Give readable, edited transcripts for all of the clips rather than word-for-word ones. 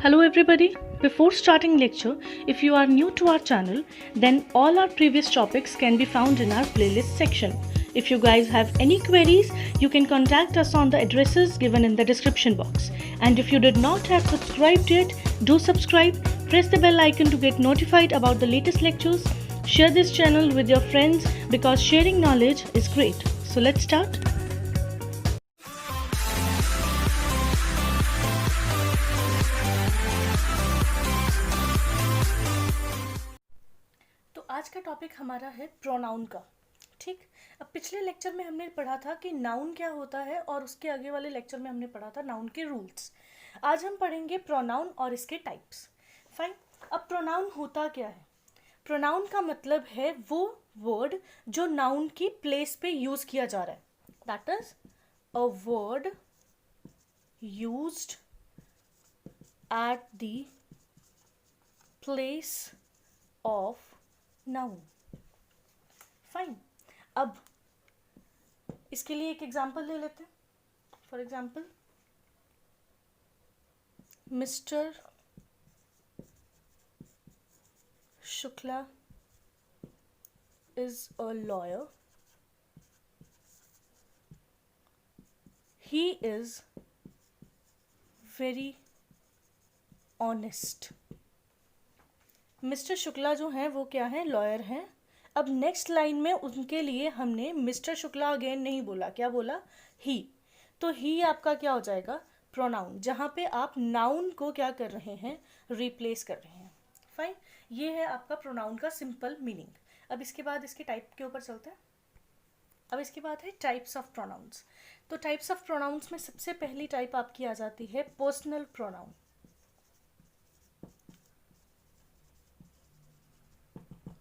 Hello everybody. Before starting lecture, if you are new to our channel, then all our previous topics can be found in our playlist section. If you guys have any queries, you can contact us on the addresses given in the description box. And if you did not have subscribed yet, do subscribe, press the bell icon to get notified about the latest lectures. Share this channel with your friends because sharing knowledge is great. So let's start. आज का topic हमारा है pronoun का। ठीक, अब पिछले lecture में हमने पढ़ा था कि नाउन क्या होता है और उसके आगे वाले लेक्चर में हमने पढ़ा था नाउन के रूल्स। आज हम पढ़ेंगे प्रोनाउन और इसके टाइप्स। फाइन, अब प्रोनाउन होता क्या है? प्रोनाउन का मतलब है वो वर्ड जो नाउन की प्लेस पे यूज किया जा रहा है। That is a word used at the place of noun. Fine, अब इसके लिए एक एग्जाम्पल ले लेते हैं। For example, mister Shukla is a lawyer. He is very honest. Mister Shukla जो हैं वो क्या हैं? लॉयर हैं। अब नेक्स्ट लाइन में उनके लिए हमने मिस्टर शुक्ला अगेन नहीं बोला, क्या बोला? ही। तो ही आपका क्या हो जाएगा? प्रोनाउन, जहाँ पे आप नाउन को क्या कर रहे हैं? रिप्लेस कर रहे हैं। फाइन, ये है आपका प्रोनाउन का सिंपल मीनिंग। अब इसके बाद इसके टाइप के ऊपर चलते हैं। अब इसके बाद है टाइप्स ऑफ प्रोनाउंस। तो टाइप्स ऑफ प्रोनाउंस में सबसे पहली टाइप आपकी आ जाती है पर्सनल प्रोनाउन।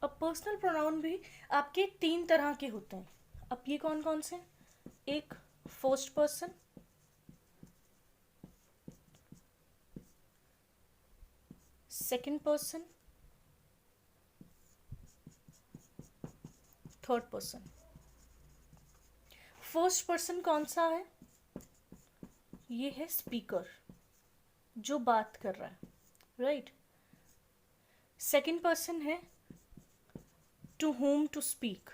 अब पर्सनल प्रोनाउन भी आपके 3 तरह के होते हैं। अब ये कौन कौन से? एक first person, second person, third person. First person कौन सा है? ये है स्पीकर, जो बात कर रहा है, राइट। सेकंड पर्सन है टू whom टू स्पीक,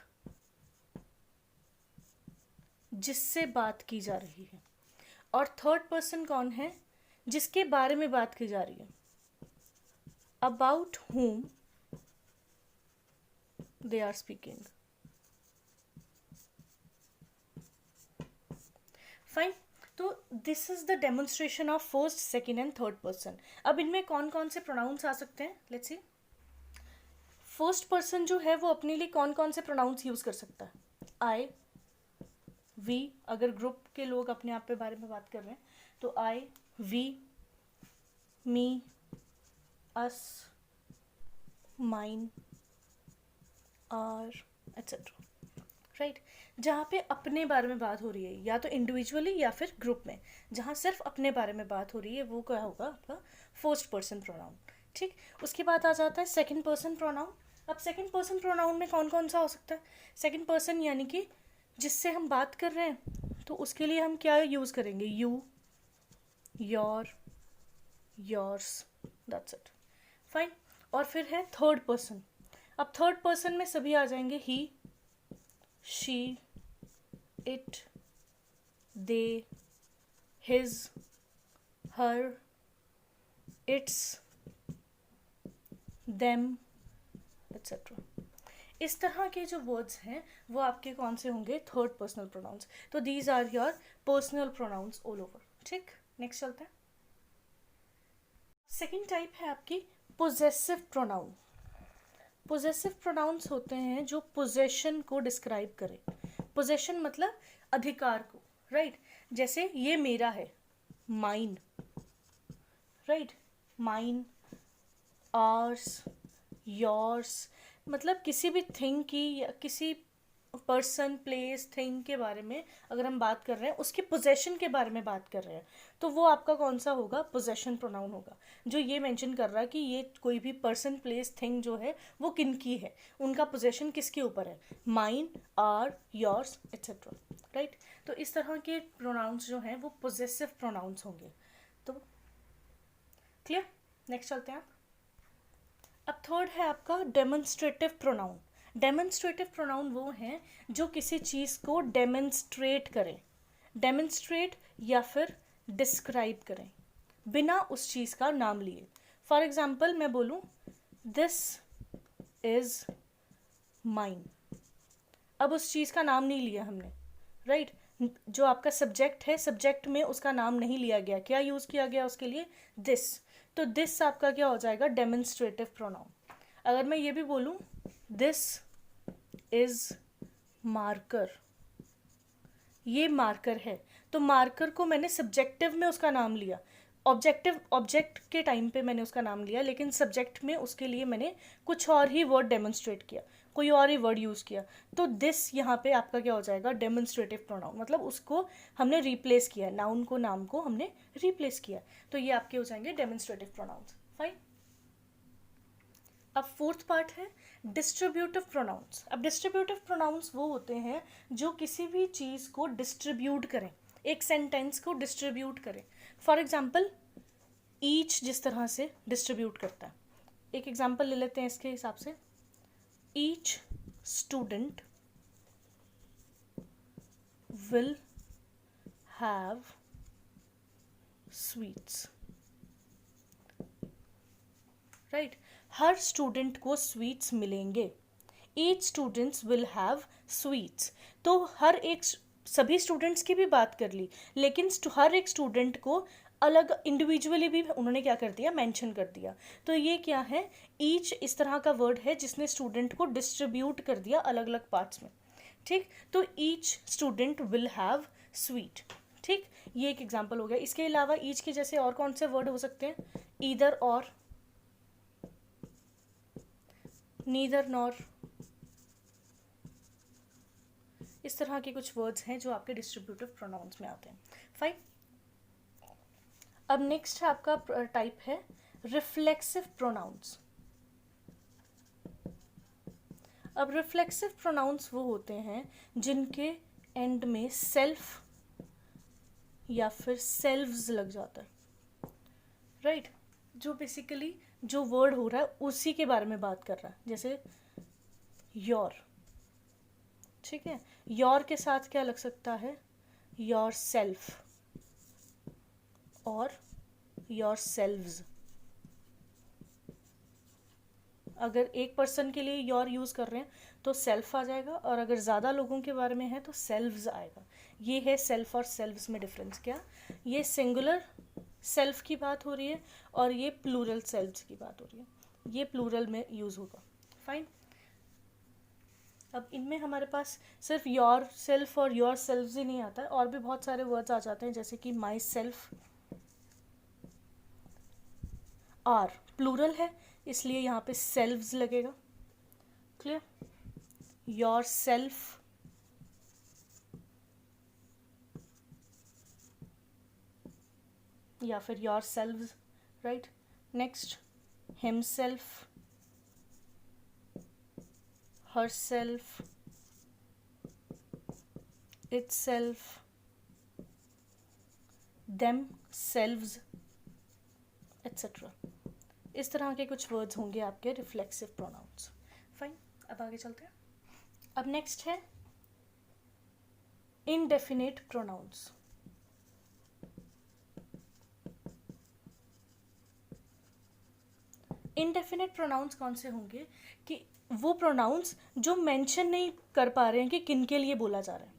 जिससे बात की जा रही है। और थर्ड पर्सन कौन है? जिसके बारे में बात की जा रही है, about whom they are speaking. Fine, तो this is the demonstration of first, second and third person. अब इनमें कौन कौन से प्रोनाउंस आ सकते हैं? Let's see. फर्स्ट पर्सन जो है वो अपने लिए कौन कौन से प्रोनाउंस यूज कर सकता है? आई, वी, अगर ग्रुप के लोग अपने आप पे बारे में बात कर रहे हैं तो I, we, me, us, mine, our, etcetera, right. जहाँ पे अपने बारे में बात हो रही है, या तो इंडिविजुअली या फिर ग्रुप में, जहाँ सिर्फ अपने बारे में बात हो रही है, वो क्या होगा? आपका फर्स्ट पर्सन प्रोनाउन। ठीक, उसके बाद आ जाता है सेकंड पर्सन प्रोनाउन। अब सेकंड पर्सन प्रोनाउन में कौन कौन सा हो सकता है? सेकंड पर्सन यानी कि जिससे हम बात कर रहे हैं, तो उसके लिए हम क्या यूज़ करेंगे? You, your, yours, that's it. Fine, और फिर है थर्ड पर्सन। अब थर्ड पर्सन में सभी आ जाएंगे, he, she, it, they, his, her, its, them, etcetera. इस तरह के जो वर्ड्स हैं वो आपके कौन से होंगे? Third personal pronouns. तो these are your personal pronouns all over. ठीक, नेक्स्ट चलते हैं। सेकेंड टाइप है आपकी पोजेसिव प्रोनाउन। पोजेसिव प्रोनाउंस होते हैं जो पोजेशन को डिस्क्राइब करें। पोजेशन मतलब अधिकार को, राइट। जैसे ये मेरा है, mine, right. Mine, ours, yours, मतलब किसी भी थिंग की या किसी पर्सन, प्लेस, थिंग के बारे में अगर हम बात कर रहे हैं, उसके पोजेशन के बारे में बात कर रहे हैं, तो वो आपका कौन सा होगा? पोजेशन प्रोनाउन होगा, जो ये मेंशन कर रहा है कि ये कोई भी पर्सन, प्लेस, थिंग जो है वो किनकी है, उनका पोजेशन किसके ऊपर है? Mine, ours, yours, etcetera, right. तो इस तरह के प्रोनाउंस जो हैं वो पोजेसिव प्रोनाउंस होंगे। तो क्लियर? नेक्स्ट चलते हैं आप। अब थर्ड है आपका डेमोन्स्ट्रेटिव प्रोनाउन। डेमोन्स्ट्रेटिव प्रोनाउन वो हैं जो किसी चीज़ को डेमोन्स्ट्रेट करें, डेमोन्स्ट्रेट या फिर डिस्क्राइब करें बिना उस चीज़ का नाम लिए। फॉर एग्जाम्पल मैं बोलूँ दिस इज माइन, अब उस चीज़ का नाम नहीं लिया हमने, राइट जो आपका सब्जेक्ट है, सब्जेक्ट में उसका नाम नहीं लिया गया, क्या यूज़ किया गया उसके लिए, दिस, तो दिस आपका क्या हो जाएगा, डेमोन्स्ट्रेटिव प्रोनाउन। अगर मैं ये भी बोलूँ दिस इज मार्कर, ये मार्कर है, तो मार्कर को मैंने सब्जेक्टिव में उसका नाम लिया, ऑब्जेक्ट के टाइम पे मैंने उसका नाम लिया, लेकिन सब्जेक्ट में उसके लिए मैंने कुछ और ही वर्ड डेमोन्स्ट्रेट किया, कोई और ही वर्ड यूज़ किया, तो दिस यहाँ पे आपका क्या हो जाएगा, डेमोन्स्ट्रेटिव प्रोनाउन, मतलब उसको हमने रिप्लेस किया, नाउन को नाम को हमने रिप्लेस किया, तो ये आपके हो जाएंगे डेमोन्स्ट्रेटिव प्रोनाउंस। फाइन। अब फोर्थ पार्ट है डिस्ट्रीब्यूटिव प्रोनाउंस। अब डिस्ट्रीब्यूटिव प्रोनाउंस वो होते हैं जो किसी भी चीज़ को डिस्ट्रीब्यूट करें, एक सेंटेंस को डिस्ट्रीब्यूट करें। फॉर एग्जाम्पल ईच जिस तरह से डिस्ट्रीब्यूट करता है, एक एग्जाम्पल ले लेते हैं इसके हिसाब से, each student will have sweets, right her student को स्वीट्स मिलेंगे, each students will have sweets, तो हर एक, सभी स्टूडेंट्स की भी बात कर ली, लेकिन हर एक स्टूडेंट को अलग इंडिविजुअली भी उन्होंने क्या कर दिया, मेंशन कर दिया, तो ये क्या है, ईच इस तरह का वर्ड है जिसने स्टूडेंट को डिस्ट्रीब्यूट कर दिया अलग अलग पार्ट्स में, ठीक, तो each student will have sweet, ठीक, ये एक एग्जाम्पल हो गया। इसके अलावा ईच के जैसे और कौन से वर्ड हो सकते हैं, ईदर और, नीदर नॉर, इस तरह के कुछ वर्ड्स हैं जो आपके डिस्ट्रीब्यूटिव प्रोनाउंस में आते हैं। फाइन। अब नेक्स्ट है आपका टाइप है रिफ्लेक्सिव प्रोनाउंस। अब रिफ्लेक्सिव प्रोनाउंस वो होते हैं जिनके एंड में सेल्फ या फिर सेल्व्स लग जाता है, राइट जो बेसिकली जो वर्ड हो रहा है उसी के बारे में बात कर रहा है, जैसे योर, ठीक है, योर के साथ क्या लग सकता है, योर सेल्फ और योर सेल्व्स। अगर एक पर्सन के लिए योर यूज़ कर रहे हैं तो सेल्फ आ जाएगा, और अगर ज़्यादा लोगों के बारे में है तो सेल्व्स आएगा। ये है सेल्फ और सेल्व्स में डिफरेंस। क्या ये सिंगुलर सेल्फ की बात हो रही है और ये प्लूरल सेल्व्स की बात हो रही है, ये प्लूरल में यूज़ होगा। फाइन। अब इनमें हमारे पास सिर्फ योर सेल्फ और योर सेल्व्स ही नहीं आता है, और भी बहुत सारे वर्ड्स आ जाते हैं, जैसे कि माई सेल्फ, आर प्लूरल है इसलिए यहाँ पे सेल्व्स लगेगा, क्लियर, योर सेल्फ, या फिर your selves, right. Next himself, herself, itself, them selves etcetera. इस तरह के कुछ वर्ड्स होंगे आपके रिफ्लेक्सिव प्रोनाउंस। फाइन। अब आगे चलते हैं। अब नेक्स्ट है इनडेफिनेट प्रोनाउंस। इनडेफिनेट प्रोनाउंस कौन से होंगे, कि वो प्रोनाउंस जो मेंशन नहीं कर पा रहे हैं कि किन के लिए बोला जा रहा है,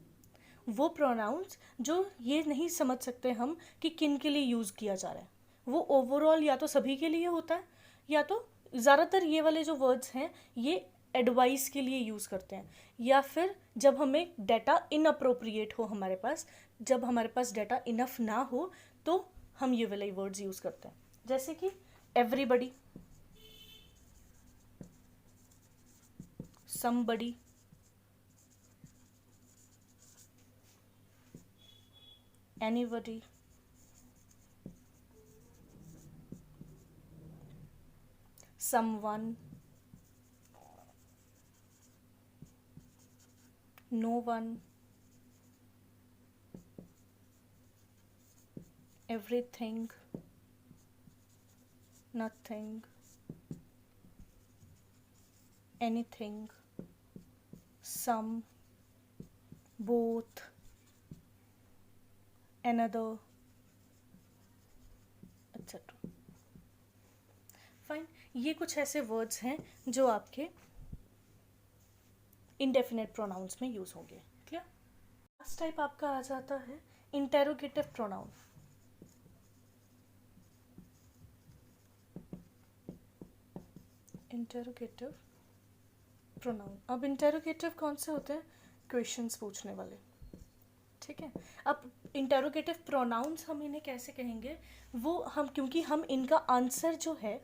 वो प्रोनाउंस जो ये नहीं समझ सकते हम कि किन के लिए यूज़ किया जा रहा है, वो ओवरऑल या तो सभी के लिए होता है, या तो ज़्यादातर ये वाले जो वर्ड्स हैं ये एडवाइस के लिए यूज़ करते हैं, या फिर जब हमें डाटा इनअप्रोप्रिएट हो हमारे पास, जब हमारे पास डाटा इनफ ना हो तो हम ये वाले वर्ड्स यूज़ करते हैं, जैसे कि everybody, somebody, anybody, someone, no one, everything, nothing, anything, some, both, another, etc. Fine. ये कुछ ऐसे वर्ड्स हैं जो आपके इंडेफिनेट प्रोनाउंस में यूज होंगे. क्लियर. लास्ट टाइप आपका आ जाता है इंटेरोगेटिव प्रोनाउन. Interrogative pronoun. अब इंटेरोगेटिव कौन से होते हैं? क्वेश्चंस पूछने वाले. ठीक है. अब इंटेरोगेटिव प्रोनाउंस हम इन्हें कैसे कहेंगे? वो हम, क्योंकि हम इनका आंसर जो है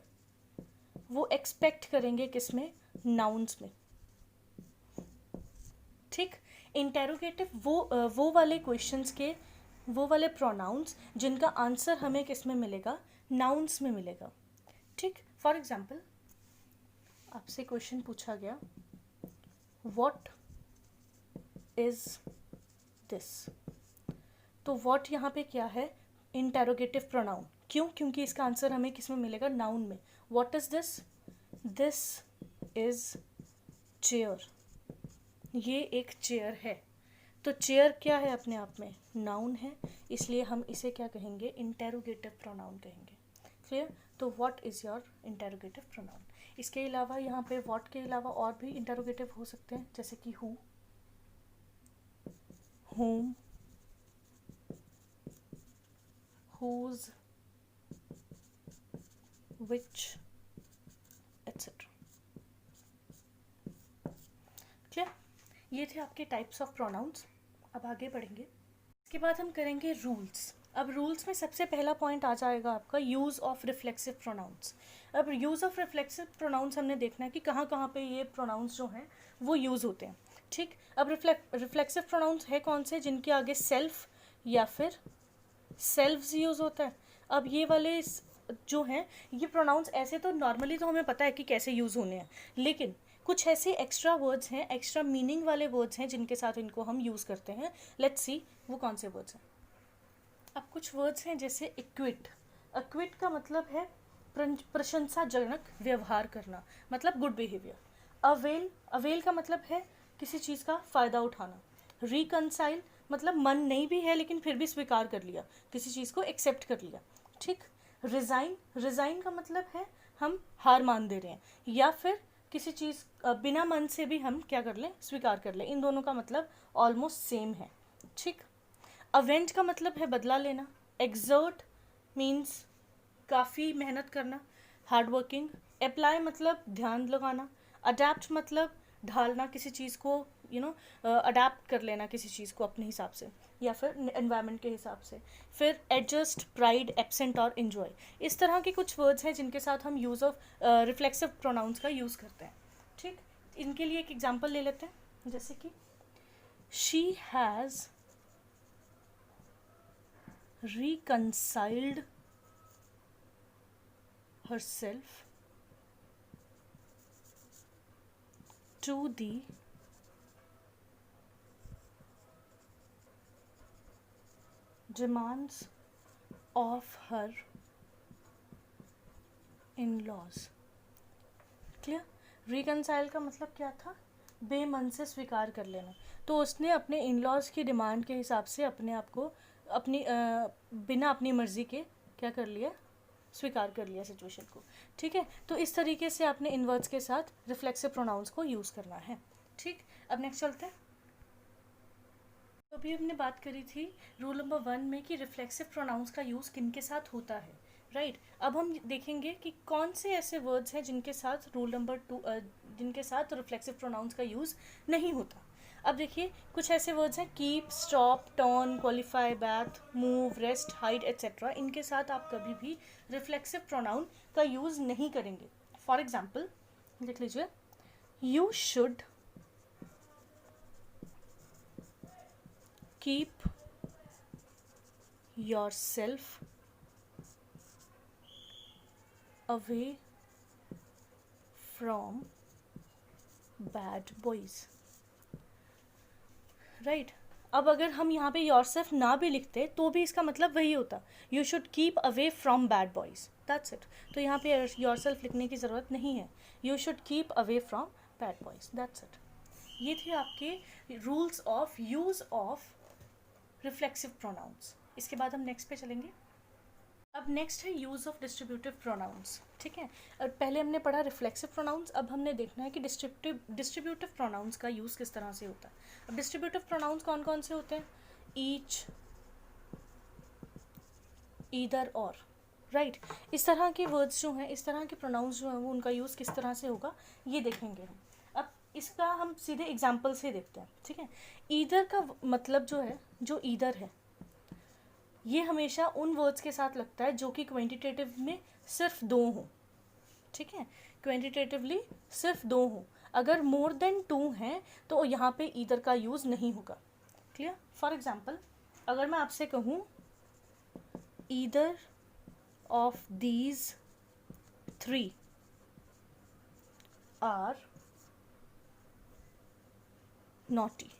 वो एक्सपेक्ट करेंगे किसमें? नाउन्स में. ठीक. इंटेरोगेटिव वो वाले क्वेश्चंस के, वो वाले प्रोनाउंस जिनका आंसर हमें किस में मिलेगा? नाउन्स में मिलेगा. ठीक. फॉर एग्जाम्पल आपसे क्वेश्चन पूछा गया, व्हाट इज दिस. तो व्हाट यहाँ पे क्या है? Interrogative pronoun. क्यों? क्योंकि इसका आंसर हमें किस में मिलेगा? नाउन में. What is this? This is chair. ये एक चेयर है. तो चेयर क्या है? अपने आप में नाउन है, इसलिए हम इसे क्या कहेंगे? इंटेरोगेटिव प्रोनाउन कहेंगे. क्लियर. तो what is your interrogative pronoun. इसके अलावा यहाँ पे व्हाट के अलावा और भी इंटेरोगेटिव हो सकते हैं, जैसे कि who, whom, whose, which, etc. Clear. ये थे आपके टाइप्स ऑफ प्रोनाउंस. अब आगे बढ़ेंगे. इसके बाद हम करेंगे रूल्स. अब रूल्स में सबसे पहला पॉइंट आ जाएगा आपका यूज़ ऑफ रिफ्लेक्सिव प्रोनाउंस. अब यूज़ ऑफ रिफ्लेक्सिव प्रोनाउंस हमने देखना है कि कहाँ कहाँ पे ये प्रोनाउंस जो हैं वो यूज़ होते हैं. ठीक. अब रिफ्लेक्सिव प्रोनाउंस है कौन से? जिनके आगे सेल्फ या फिर सेल्व्स यूज़ होता है. अब ये वाले जो हैं ये प्रोनाउंस ऐसे तो नॉर्मली तो हमें पता है कि कैसे यूज़ होने हैं, लेकिन कुछ ऐसे एक्स्ट्रा वर्ड्स हैं, एक्स्ट्रा मीनिंग वाले वर्ड्स हैं जिनके साथ इनको हम यूज़ करते हैं. लेट्स सी वो कौन से वर्ड्स हैं. अब कुछ वर्ड्स हैं जैसे इक्विट. इक्विट का मतलब है प्रशंसाजनक व्यवहार करना, मतलब गुड बिहेवियर. अवेल, अवेल का मतलब है किसी चीज़ का फ़ायदा उठाना. रिकनसाइल मतलब मन नहीं भी है लेकिन फिर भी स्वीकार कर लिया, किसी चीज़ को एक्सेप्ट कर लिया. ठीक. रिज़ाइन, रिज़ाइन का मतलब है हम हार मान दे रहे हैं, या फिर किसी चीज़ बिना मन से भी हम क्या कर लें? स्वीकार कर लें. इन दोनों का मतलब ऑलमोस्ट सेम है. ठीक. अवेंज का मतलब है बदला लेना. एक्सर्ट मीन्स काफ़ी मेहनत करना, हार्ड वर्किंग. अप्लाई मतलब ध्यान लगाना. अडेप्ट मतलब ढालना किसी चीज़ को, अडेप्ट कर लेना किसी चीज़ को अपने हिसाब से या फिर एनवायरनमेंट के हिसाब से. फिर एडजस्ट, प्राइड, एब्सेंट और इन्जॉय. इस तरह के कुछ वर्ड्स हैं जिनके साथ हम यूज़ ऑफ रिफ्लेक्सिव प्रोनाउंस का यूज़ करते हैं. ठीक. इनके लिए एक एग्जांपल ले लेते हैं, जैसे कि she has reconciled herself to the demands of her in-laws. Clear. Reconcile का मतलब क्या था? बेमन से स्वीकार कर लेना. तो उसने अपने इन-लॉज की डिमांड के हिसाब से अपने आप को अपनी बिना अपनी मर्ज़ी के क्या कर लिया? स्वीकार कर लिया सिचुएशन को. ठीक है. तो इस तरीके से आपने इनवर्ड्स के साथ रिफ्लेक्सिव प्रोनाउंस को यूज़ करना है. ठीक. अब नेक्स्ट चलते हैं. तो अभी हमने बात करी थी रूल नंबर 1 में कि रिफ्लेक्सिव प्रोनाउंस का यूज़ किन के साथ होता है. राइट. अब हम देखेंगे कि कौन से ऐसे वर्ड्स हैं जिनके साथ रूल नंबर 2 जिनके साथ रिफ्लेक्सिव प्रोनाउंस का यूज़ नहीं होता. अब देखिए कुछ ऐसे वर्ड्स हैं keep, stop, turn, qualify, bath, move, rest, hide etcetera. इनके साथ आप कभी भी रिफ्लेक्सिव प्रोनाउन का यूज़ नहीं करेंगे. फॉर एग्जाम्पल लिख लीजिए, you should keep your self away from bad boys. Right. अब अगर हम यहाँ पे योरसेल्फ ना भी लिखते तो भी इसका मतलब वही होता, you should keep away from bad boys, that's it. तो यहाँ पे योरसेल्फ लिखने की ज़रूरत नहीं है, you should keep away from bad boys, that's it. ये थे आपके rules of use of reflexive pronouns. इसके बाद हम नेक्स्ट पे चलेंगे। अब नेक्स्ट है यूज़ ऑफ डिस्ट्रीब्यूटिव प्रोनाउंस, ठीक है। पहले हमने पढ़ा रिफ्लेक्सिव प्रोनाउंस, अब हमने देखना है कि डिस्ट्रीब्यूटिव प्रोनाउंस का यूज़ किस तरह से होता है। अब डिस्ट्रीब्यूटिव प्रोनाउंस कौन कौन से होते हैं? ईच, ईदर और, राइट। इस तरह के वर्ड्स जो हैं, इस तरह के प्रोनाउंस जो हैं, वो उनका यूज़ किस तरह से होगा ये देखेंगे हम। अब इसका हम सीधे एग्जाम्पल से देखते हैं, ठीक है। ईदर का मतलब जो है, जो ईदर है, ये हमेशा उन वर्ड्स के साथ लगता है जो कि क्वांटिटेटिव में सिर्फ दो हों, ठीक है। क्वांटिटेटिवली सिर्फ दो हों। अगर मोर देन टू हैं तो यहाँ पे ईदर का यूज़ नहीं होगा, क्लियर। फॉर एग्जाम्पल, अगर मैं आपसे कहूँ either of these three are naughty,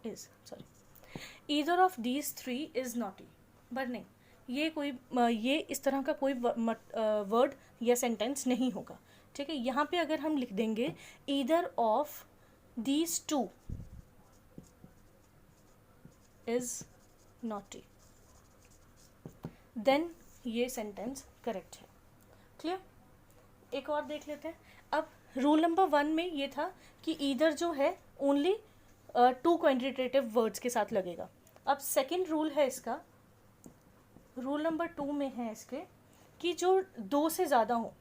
is sorry, either of these three is naughty, but नहीं, ये कोई ये इस तरह का कोई वर्ड या सेंटेंस नहीं होगा, ठीक है। यहाँ पे अगर हम लिख देंगे either of these two is naughty, then ये सेंटेंस करेक्ट है, क्लियर। एक और देख लेते हैं। अब रूल नंबर 1 में ये था कि ईदर जो है ओनली टू क्वांटिटेटिव वर्ड्स के साथ लगेगा। अब सेकंड रूल है इसका, रूल नंबर 2 में है इसके कि जो दो से ज़्यादा हो,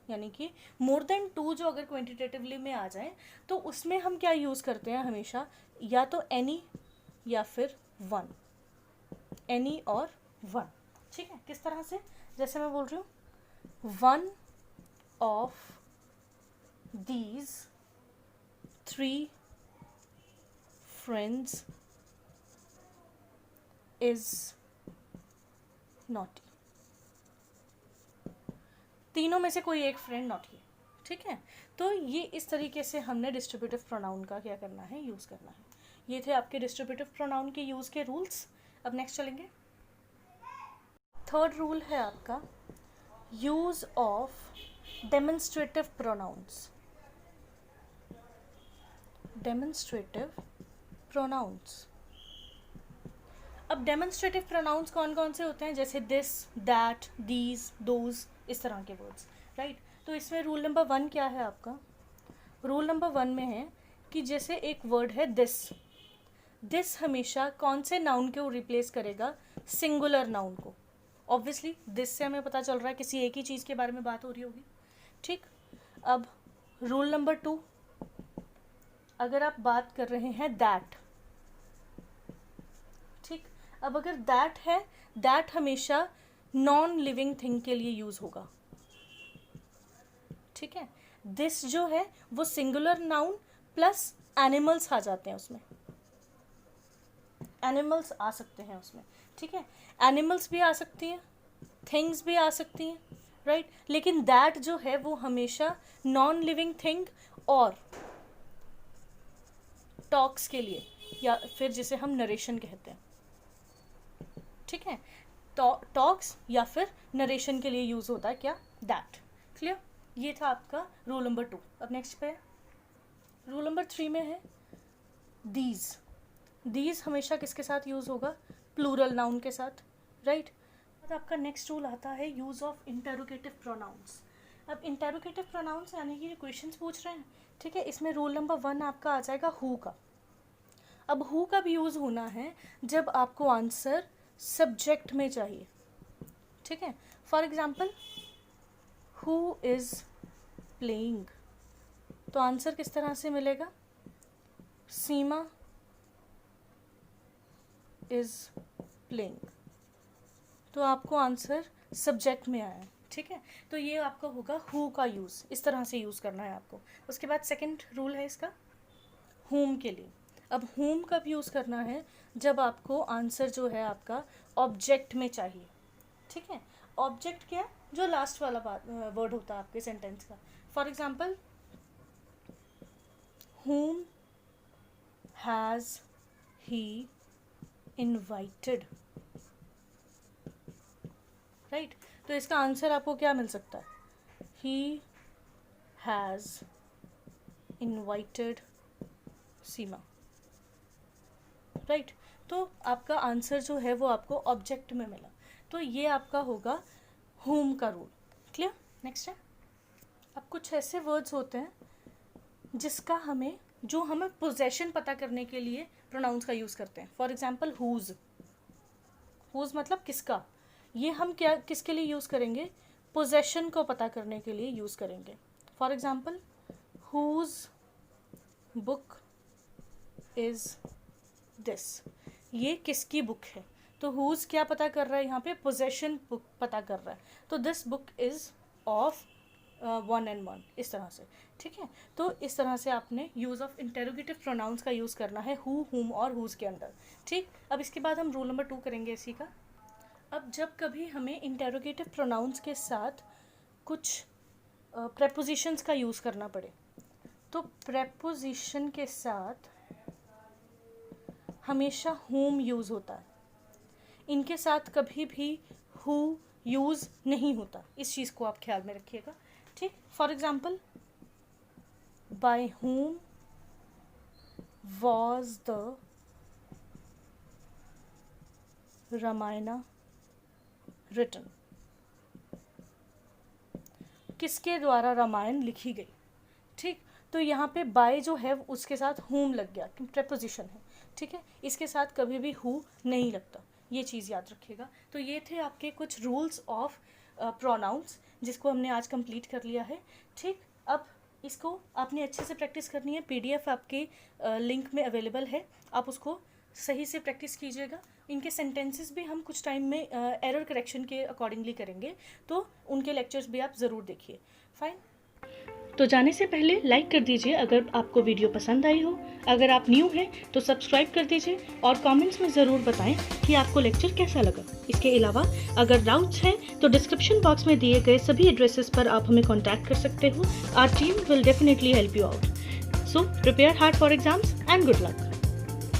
यानी कि मोर देन टू जो अगर क्वांटिटेटिवली में आ जाए तो उसमें हम क्या यूज़ करते हैं हमेशा, या तो एनी या फिर वन, एनी और वन, ठीक है। किस तरह से, जैसे मैं बोल रही हूँ one of these three friends is naughty, तीनों में से कोई एक फ्रेंड नॉटी है, ठीक है। तो ये इस तरीके से हमने डिस्ट्रीब्यूटिव प्रोनाउन का क्या करना है, यूज़ करना है। ये थे आपके डिस्ट्रीब्यूटिव प्रोनाउन के यूज़ के रूल्स। अब नेक्स्ट चलेंगे। थर्ड रूल है आपका use of demonstrative pronouns, demonstrative pronouns. अब डेमोन्स्ट्रेटिव प्रोनाउंस कौन कौन से होते हैं, जैसे दिस, दैट, दीज, दोज, इस तरह के वर्ड्स, राइट। तो इसमें रूल नंबर 1 क्या है आपका, रूल नंबर 1 में है कि जैसे एक वर्ड है दिस, दिस हमेशा कौन से नाउन को रिप्लेस करेगा, सिंगुलर नाउन को। ऑब्वियसली दिस से हमें पता चल रहा है किसी एक ही चीज़ के बारे में बात हो रही होगी, ठीक। अब रूल नंबर 2, अगर आप बात कर रहे हैं दैट, ठीक। अब अगर दैट है, दैट हमेशा नॉन लिविंग थिंग के लिए यूज़ होगा, ठीक है। दिस जो है वो सिंगुलर नाउन प्लस एनिमल्स आ जाते हैं उसमें, एनिमल्स आ सकते हैं उसमें, ठीक है। एनिमल्स भी आ सकती हैं, थिंग्स भी आ सकती हैं, राइट। लेकिन दैट जो है वो हमेशा नॉन लिविंग थिंग और टॉक्स के लिए, या फिर जिसे हम नरेशन कहते हैं, ठीक है। टॉक्स या फिर नरेशन के लिए यूज़ होता है क्या, दैट, क्लियर। ये था आपका रूल नंबर 2। अब नेक्स्ट पे रूल नंबर 3 में है दीज, दीज हमेशा किसके साथ यूज़ होगा, प्लूरल नाउन के साथ, राइट। अब आपका नेक्स्ट रूल आता है यूज़ ऑफ इंटेरोगेटिव प्रोनाउंस। अब इंटेरोगेटिव प्रोनाउंस यानी कि क्वेश्चंस पूछ रहे हैं, ठीक है। इसमें रूल नंबर 1 आपका आ जाएगा हु का। अब हु का भी यूज़ होना है जब आपको आंसर सब्जेक्ट में चाहिए, ठीक है। For example who is playing, तो आंसर किस तरह से मिलेगा, सीमा इज़ प्लेइंग, तो आपको आंसर सब्जेक्ट में आया है, ठीक है। तो ये आपका होगा हु का यूज़, इस तरह से यूज़ करना है आपको। उसके बाद सेकंड रूल है इसका होम के लिए। अब होम कब यूज़ करना है, जब आपको आंसर जो है आपका ऑब्जेक्ट में चाहिए, ठीक है। ऑब्जेक्ट क्या, जो लास्ट वाला वर्ड होता है आपके सेंटेंस का। For example whom has he invited, right. तो इसका आंसर आपको क्या मिल सकता है? He has invited Seema, right. तो आपका आंसर जो है वो आपको ऑब्जेक्ट में मिला, तो ये आपका होगा होम का रूल। क्लियर? नेक्स्ट है, अब कुछ ऐसे वर्ड्स होते हैं जिसका जो हमें पोजेशन पता करने के लिए प्रोनाउंस का यूज़ करते हैं। फॉर एग्जाम्पल हुज, हुज मतलब किसका, ये हम क्या किसके लिए यूज़ करेंगे? पोजेशन को पता करने के लिए यूज़ करेंगे। For example whose book is this, ये किसकी बुक है? तो हुज क्या पता कर रहा है यहाँ पे? पोजेशन बुक पता कर रहा है। तो this book is of 1 and 1, इस तरह से, ठीक है। तो इस तरह से आपने यूज़ ऑफ इंटेरोगेटिव प्रोनाउंस का यूज़ करना है हु, हुम और हुज के अंदर, ठीक। अब इसके बाद हम रूल नंबर 2 करेंगे इसी का। अब जब कभी हमें इंटेरोगेटिव प्रोनाउंस के साथ कुछ प्रेपोजिशंस का यूज़ करना पड़े, तो प्रेपोजिशन के साथ हमेशा हुम यूज़ होता है, इनके साथ कभी भी हु यूज़ नहीं होता। इस चीज़ को आप ख्याल में रखिएगा, ठीक। For example by whom was the Ramayana written, किसके द्वारा रामायण लिखी गई, ठीक। तो यहाँ पे बाय जो है उसके साथ हुम लग गया, प्रेपोजिशन है, ठीक है। इसके साथ कभी भी हु नहीं लगता, ये चीज़ याद रखिएगा। तो ये थे आपके कुछ रूल्स ऑफ प्रोनाउंस जिसको हमने आज कंप्लीट कर लिया है, ठीक। अब इसको आपने अच्छे से प्रैक्टिस करनी है। PDF आपके लिंक में अवेलेबल है, आप उसको सही से प्रैक्टिस कीजिएगा। इनके सेंटेंसेस भी हम कुछ टाइम में एरर करेक्शन के अकॉर्डिंगली करेंगे, तो उनके लेक्चर्स भी आप ज़रूर देखिए। फाइन। तो जाने से पहले लाइक कर दीजिए अगर आपको वीडियो पसंद आई हो। अगर आप न्यू हैं तो सब्सक्राइब कर दीजिए और कमेंट्स में ज़रूर बताएं कि आपको लेक्चर कैसा लगा। इसके अलावा अगर डाउट्स हैं तो डिस्क्रिप्शन बॉक्स में दिए गए सभी एड्रेसेस पर आप हमें कॉन्टैक्ट कर सकते हो। Our team will definitely help you out. So prepare hard for exams and good luck.